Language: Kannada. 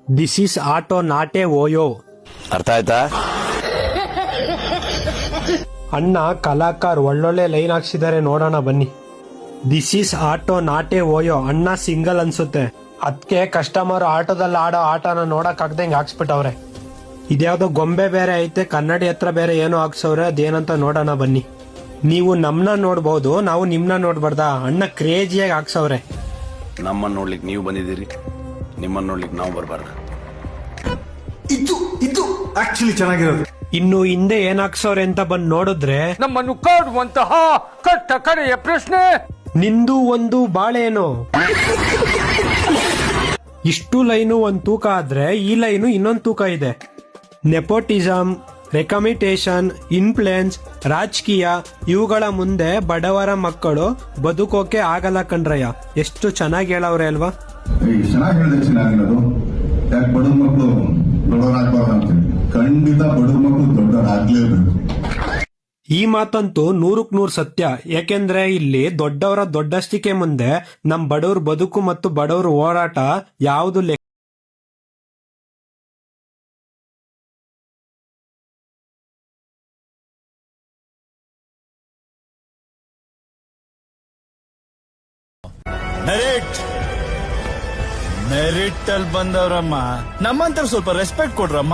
This is auto not a OYO. ಅರ್ಥ ಆಯ್ತಾ? ಅಣ್ಣ ಕಲಾಕಾರ್ ಒಳ್ಳೊಳ್ಳೆ ಲೈನ್ ಹಾಕ್ಸಿದ್ದಾರೆ, ನೋಡೋಣ ಬನ್ನಿ. This is auto not a OYO. ಅಣ್ಣ ಸಿಂಗಲ್ ಅನ್ಸುತ್ತೆ, ಅದಕ್ಕೆ ಕಸ್ಟಮರ್ ಆಟೋದಲ್ಲಿ ಆಡೋ ಆಟನ ನೋಡಕ್ ಆಗ್ದಂಗೆ ಹಾಕ್ಸ್ಬಿಟ್ಟವ್ರೆ. ಇದ್ಯಾವ್ದೋ ಗೊಂಬೆ ಬೇರೆ ಐತೆ, ಕನ್ನಡಿ ಹತ್ರ ಬೇರೆ ಏನೋ ಹಾಕ್ಸವ್ರೆ, ಅದೇನಂತ ನೋಡೋಣ ಬನ್ನಿ. ನೀವು ನಮ್ನ ನೋಡ್ಬಹುದು, ನಾವು ನಿಮ್ನ ನೋಡ್ಬಾರ್ದ? ಅಣ್ಣ ಕ್ರೇಜಿಯಾಗಿ ಹಾಕ್ಸವ್ರೆ. ನಮ್ಮನ್ನ ನೋಡ್ಲಿಕ್ಕೆ ನೀವು ಬಂದಿದ್ದೀರಿ, ನಿಮ್ಮನ್ನ ನೋಡ್ಲಿಕ್ಕೆ ನಾವು ಬರಬಾರ್ದು. ಇದು ಆಕ್ಚುಲಿ ಚೆನ್ನಾಗಿರೋದು. ಇನ್ನು ಹಿಂದೆ ಏನ್ ಹಾಕ್ಸವ್ರೆ ಅಂತ ಬಂದ್ ನೋಡಿದ್ರೆ, ನಮ್ಮನ್ನು ಕಾಡುವಂತಹ ಕಟ್ಟ ಕಡೆಯ ಪ್ರಶ್ನೆ, ನಿಂದು ಒಂದು ಬಾಳೆನೋ. ಇಷ್ಟು ಲೈನು ಒಂದ್ ತೂಕ ಆದ್ರೆ ಈ ಲೈನು ಇನ್ನೊಂದ್ ತೂಕ ಇದೆ. ನೆಪೋಟಿಸಮ್, ರೆಕಮಿಟೇಷನ್, ಇನ್ಫ್ಲುಯೆನ್ಸ್, ರಾಜಕೀಯ ಇವುಗಳ ಮುಂದೆ ಬಡವರ ಮಕ್ಕಳು ಬದುಕೋಕೆ ಆಗಲ್ಲ ಕಣ್ರಯ್ಯ. ಎಷ್ಟು ಚೆನ್ನಾಗಿ ಹೇಳವ್ರೆ ಅಲ್ವಾ? ಚೆನ್ನಾಗಿ ಹೇಳಿದ್ರೆ ಚೆನ್ನಾಗಿರೋದು. ಯಾಕೆ ಬಡವ್ರ ಮಕ್ಕಳು ದೊಡ್ಡವರಾಗಬಾರ್ದು ಅಂತೀನಿ. ಖಂಡಿತ ಬಡವ್ರ ಮಕ್ಕಳು ದೊಡ್ಡವರಾಗ್ಲೇಬೇಕು. ಈ ಮಾತಂತೂ 100% ಸತ್ಯ. ಯಾಕೆಂದ್ರೆ ಇಲ್ಲಿ ದೊಡ್ಡವರ ದೊಡ್ಡಸ್ತಿಕೆ ಮುಂದೆ ನಮ್ ಬಡವ್ರ ಬದುಕು ಮತ್ತು ಬಡವ್ರ ಹೋರಾಟ ಯಾವುದು ಲೆಕ್ಕ. ಮೆರಿಟ್ ಅಲ್ಲಿ ಬಂದವ್ರಮ್ಮ, ನಮ್ಮಂತ ಸ್ವಲ್ಪ ರೆಸ್ಪೆಕ್ಟ್ ಕೊಡ್ರಮ್ಮ.